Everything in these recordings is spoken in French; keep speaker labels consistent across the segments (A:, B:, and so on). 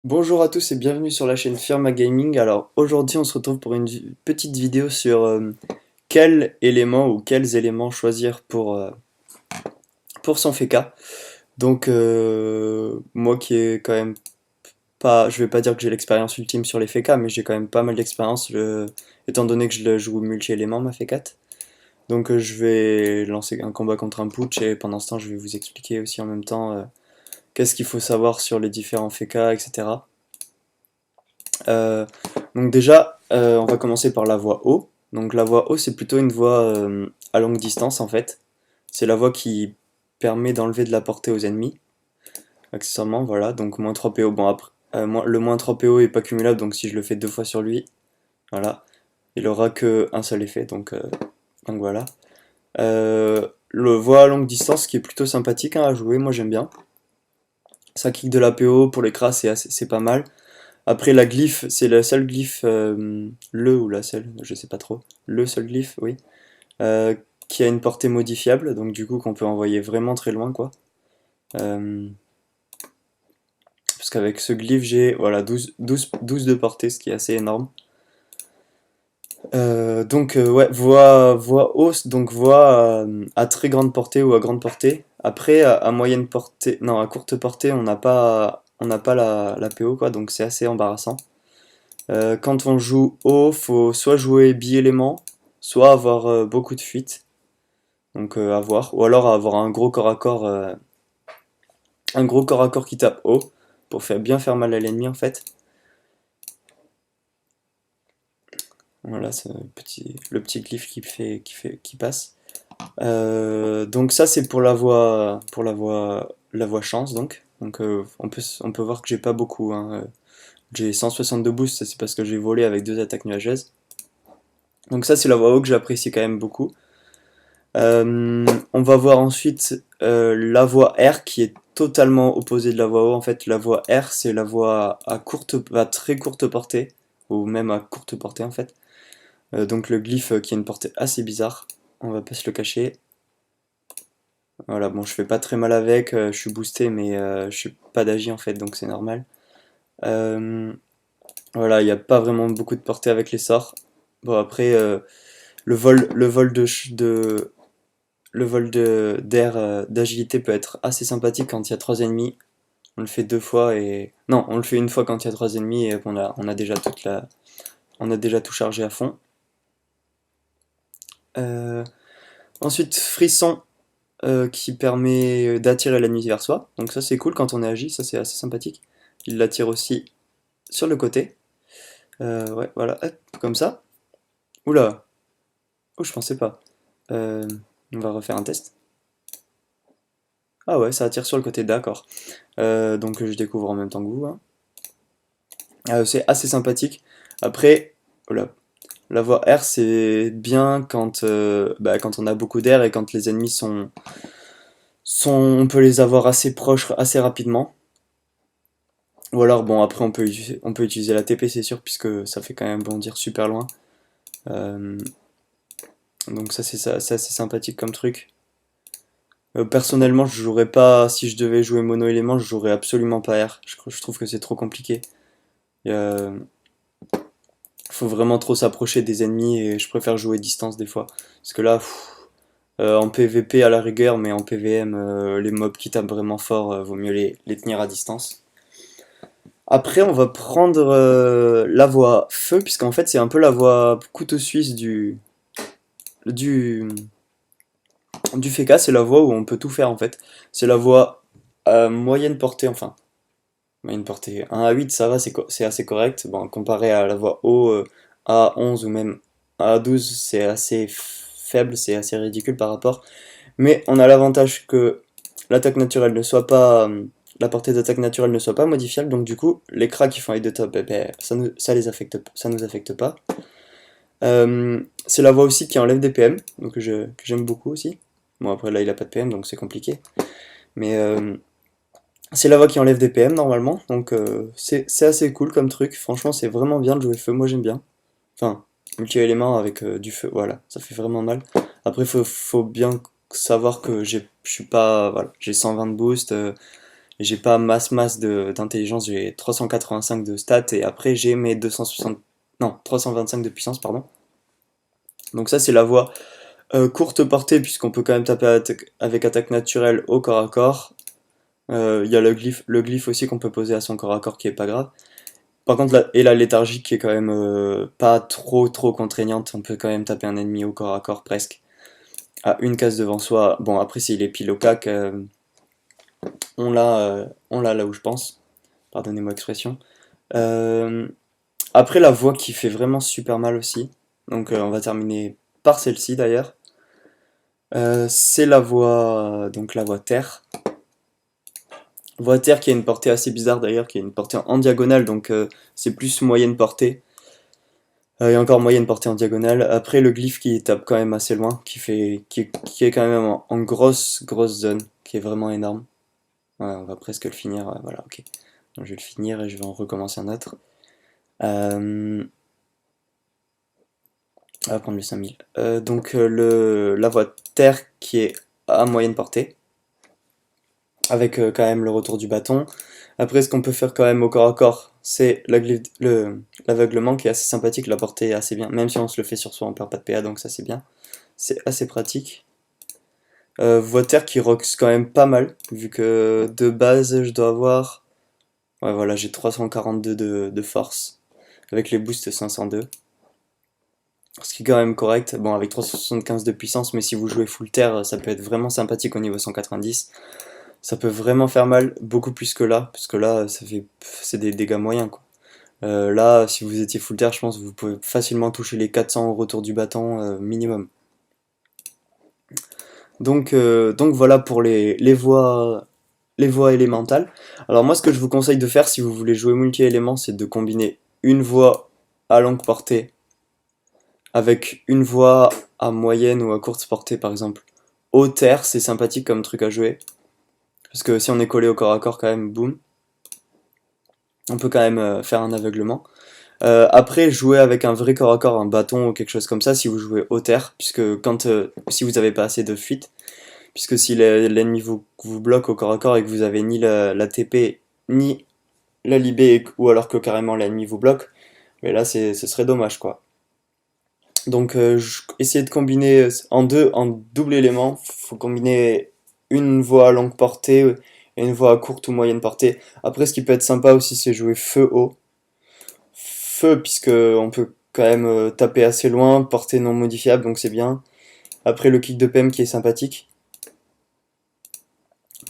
A: Bonjour à tous et bienvenue sur la chaîne Firma Gaming. Alors aujourd'hui on se retrouve pour une petite vidéo sur quel élément ou quels éléments choisir pour son FK. Donc moi qui est quand même pas, je vais pas dire que j'ai l'expérience ultime sur les FK, mais j'ai quand même pas mal d'expérience étant donné que je le joue multi-éléments ma FK4. Donc je vais lancer un combat contre un putsch et pendant ce temps je vais vous expliquer aussi en même temps qu'est-ce qu'il faut savoir sur les différents FK, etc. Euh, donc déjà, on va commencer par la voie haut. Donc la voie haut, c'est plutôt une voie à longue distance en fait. C'est la voie qui permet d'enlever de la portée aux ennemis, accessoirement, voilà. Donc moins 3 PO, bon après, le moins 3 PO est pas cumulable, donc si je le fais deux fois sur lui, voilà, il aura que un seul effet, donc voilà. Le voie à longue distance qui est plutôt sympathique hein, à jouer, moi j'aime bien. Ça kick de la PO pour les cras, c'est pas mal. Après la glyphe, c'est le seul glyphe, le ou la seule, je sais pas trop, le seul glyphe, oui, euh, qui a une portée modifiable, donc du coup qu'on peut envoyer vraiment très loin quoi. Euh, Parce qu'avec ce glyphe j'ai voilà, 12 de portée, ce qui est assez énorme. Ouais, voie hausse, donc voie à très grande portée ou à grande portée. Après, à moyenne portée, non, à courte portée, on n'a pas la PO quoi, donc c'est assez embarrassant. Quand on joue haut, faut soit jouer bi-élément, soit avoir beaucoup de fuite, donc à voir, ou alors avoir un gros corps à corps qui tape haut, pour bien faire mal à l'ennemi en fait. Voilà, c'est le petit glyphe qui passe. Donc ça c'est pour la voie chance donc. On peut voir que j'ai pas beaucoup, hein. J'ai 162 boosts, ça c'est parce que j'ai volé avec deux attaques nuageuses. Donc ça c'est la voie haut que j'apprécie quand même beaucoup. On va voir ensuite la voie R qui est totalement opposée de la voie O. En fait, la voie R, c'est la voie à très courte portée, ou même à courte portée en fait. Donc le glyphe qui a une portée assez bizarre, on va pas se le cacher. Voilà, bon, je fais pas très mal avec, je suis boosté, mais je suis pas d'agi en fait, donc c'est normal. Euh, voilà, il n'y a pas vraiment beaucoup de portée avec les sorts. Bon, après, le vol le vol d'air d'agilité peut être assez sympathique quand il y a trois ennemis. On le fait deux fois et... Non, on le fait une fois quand il y a trois ennemis et on a déjà on a déjà tout chargé à fond. Euh, Ensuite, frisson qui permet d'attirer l'ennemi vers soi. Donc ça c'est cool quand on est agi, ça c'est assez sympathique. Il l'attire aussi sur le côté. Ouais, voilà, hop, comme ça. Oula, oh je pensais pas. Euh, on va refaire un test. Ah ouais, ça attire sur le côté, d'accord. Donc je découvre en même temps que vous, hein. C'est assez sympathique. Après, voilà, la voie R c'est bien quand on a beaucoup d'air et quand les ennemis on peut les avoir assez proches assez rapidement. Ou alors bon après on peut utiliser la TP c'est sûr puisque ça fait quand même bondir super loin. Euh, donc c'est assez sympathique comme truc. Personnellement je jouerais pas, si je devais jouer mono élément je jouerais absolument pas R. Je trouve que c'est trop compliqué. Il y a- Faut vraiment trop s'approcher des ennemis et je préfère jouer distance des fois. Parce que là, en PVP à la rigueur, mais en PVM, les mobs qui tapent vraiment fort, vaut mieux les tenir à distance. Après, on va prendre la voie feu, puisqu'en fait, c'est un peu la voie couteau suisse du, du FK, c'est la voie où on peut tout faire en fait. C'est la voie moyenne portée, enfin, moyenne portée. 1 à 8, ça va, c'est assez correct. Bon, comparé à la voie haut, à 11 ou même à 12, c'est assez faible, c'est assez ridicule par rapport. Mais on a l'avantage que l'attaque naturelle ne soit pas. La portée d'attaque naturelle ne soit pas modifiable, donc du coup, les cracks qui font hit de top, ça nous affecte pas. C'est la voie aussi qui enlève des PM, donc que j'aime beaucoup aussi. Bon, après là, il a pas de PM, donc c'est compliqué. Mais c'est la voie qui enlève des PM normalement, donc c'est assez cool comme truc. Franchement, c'est vraiment bien de jouer feu, moi j'aime bien. Enfin, multi-élément avec du feu, voilà, ça fait vraiment mal. Après, faut bien savoir que je suis pas, voilà, j'ai 120 de boost, et j'ai pas masse d'intelligence, j'ai 385 de stats, et après j'ai mes 325 de puissance, pardon. Donc ça c'est la voie courte portée, puisqu'on peut quand même taper avec attaque naturelle au corps à corps. Il y a le glyphe aussi qu'on peut poser à son corps à corps qui est pas grave. Par contre, la léthargie qui est quand même pas trop contraignante, on peut quand même taper un ennemi au corps à corps presque, à une case devant soi. Bon, après s'il est pile au cac, on l'a là où je pense, pardonnez-moi l'expression. Euh, Après la voix qui fait vraiment super mal aussi, donc on va terminer par celle-ci d'ailleurs. C'est donc la voix terre. Voix terre qui a une portée assez bizarre d'ailleurs, qui a une portée en diagonale, donc c'est plus moyenne portée. Et encore moyenne portée en diagonale. Après le glyphe qui tape quand même assez loin, qui est quand même en grosse zone, qui est vraiment énorme. Ouais, on va presque le finir, voilà, ok. Donc, je vais le finir et je vais en recommencer un autre. On va prendre le 5000. Donc la voie terre qui est à moyenne portée, avec quand même le retour du bâton. Après, ce qu'on peut faire quand même au corps à corps, c'est l'aveuglement qui est assez sympathique, la portée est assez bien. Même si on se le fait sur soi, on perd pas de PA, donc ça c'est bien. C'est assez pratique. Voie terre qui rox quand même pas mal, vu que de base je dois avoir... Ouais voilà, j'ai 342 de force, avec les boosts 502. Ce qui est quand même correct, bon avec 375 de puissance, mais si vous jouez full terre, ça peut être vraiment sympathique au niveau 190. Ça peut vraiment faire mal, beaucoup plus que là, parce que là, c'est des dégâts moyens, quoi. Là, si vous étiez full terre, je pense que vous pouvez facilement toucher les 400 au retour du bâton minimum. Donc voilà pour les voies élémentales. Alors moi, ce que je vous conseille de faire si vous voulez jouer multi-éléments, c'est de combiner une voie à longue portée avec une voie à moyenne ou à courte portée, par exemple. Au terre, c'est sympathique comme truc à jouer. Parce que si on est collé au corps à corps, quand même, boum, on peut quand même faire un aveuglement. Après, jouer avec un vrai corps à corps, un bâton ou quelque chose comme ça, si vous jouez au terre, puisque si vous n'avez pas assez de fuite, puisque si l'ennemi vous bloque au corps à corps et que vous avez ni la TP ni la libé, ou alors que carrément l'ennemi vous bloque, mais là ce serait dommage quoi. Donc essayez de combiner en double élément, faut combiner une voie à longue portée et une voie à courte ou moyenne portée. Après ce qui peut être sympa aussi c'est jouer feu haut. Feu puisque on peut quand même taper assez loin, portée non modifiable donc c'est bien. Après le kick de PM qui est sympathique.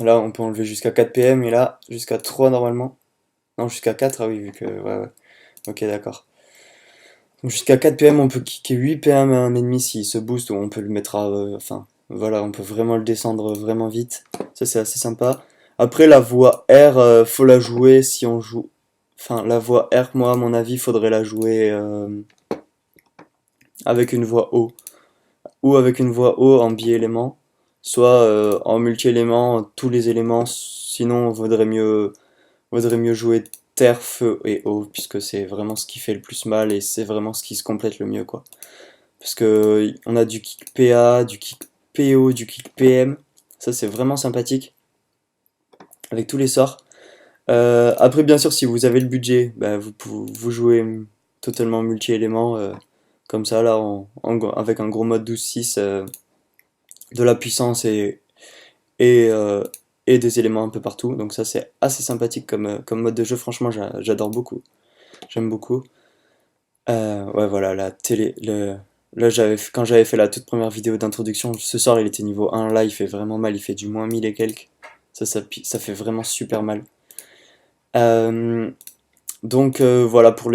A: Là on peut enlever jusqu'à 4 PM et là jusqu'à 3 normalement. Non jusqu'à 4, ah oui vu que... Ouais. Ok d'accord. Donc jusqu'à 4 PM on peut kicker 8 PM à un ennemi s'il se booste ou on peut le mettre à... Enfin voilà on peut vraiment le descendre vraiment vite. Ça c'est assez sympa. Après la voie R faut la jouer si on joue... Enfin la voie R moi à mon avis faudrait la jouer avec une voie O. Ou avec une voie O en bi-élément. Soit en multi-élément, tous les éléments. Sinon vaudrait mieux jouer terre, feu et eau, puisque c'est vraiment ce qui fait le plus mal et c'est vraiment ce qui se complète le mieux, quoi. Parce que on a du kick PA, du kick PO, du kick PM, ça c'est vraiment sympathique, avec tous les sorts. Après, bien sûr, si vous avez le budget, bah, vous jouez totalement multi-éléments, comme ça, là, avec un gros mode 12-6, de la puissance et, euh, et des éléments un peu partout. Donc ça, c'est assez sympathique comme mode de jeu, franchement, j'adore beaucoup. J'aime beaucoup. Ouais, voilà, là, quand j'avais fait la toute première vidéo d'introduction, ce soir, il était niveau 1. Là, il fait vraiment mal. Il fait du moins 1000 et quelques. Ça fait vraiment super mal. Euh, donc, voilà, pour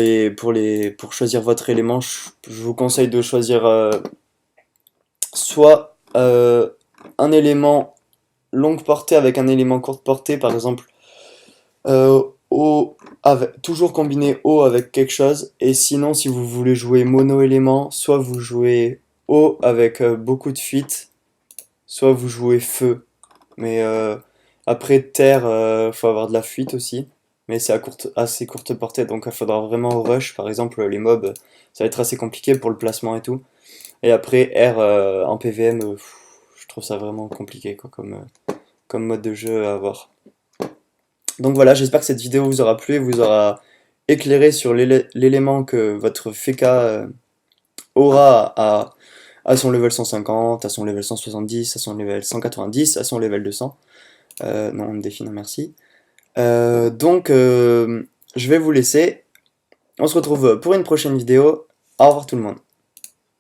A: choisir votre élément, je vous conseille de choisir soit un élément longue portée avec un élément courte portée, par exemple eau toujours combiner eau avec quelque chose, et sinon si vous voulez jouer mono élément, soit vous jouez eau avec beaucoup de fuite, soit vous jouez feu. Mais après terre, faut avoir de la fuite aussi, mais c'est assez courte portée, donc il faudra vraiment rush, par exemple les mobs, ça va être assez compliqué pour le placement et tout. Et après R en PVM, je trouve ça vraiment compliqué quoi, comme mode de jeu à avoir. Donc voilà, j'espère que cette vidéo vous aura plu et vous aura éclairé sur l'élément que votre FK aura à son level 150, à son level 170, à son level 190, à son level 200. Non, on me défie, non merci. Donc, je vais vous laisser. On se retrouve pour une prochaine vidéo. Au revoir tout le monde.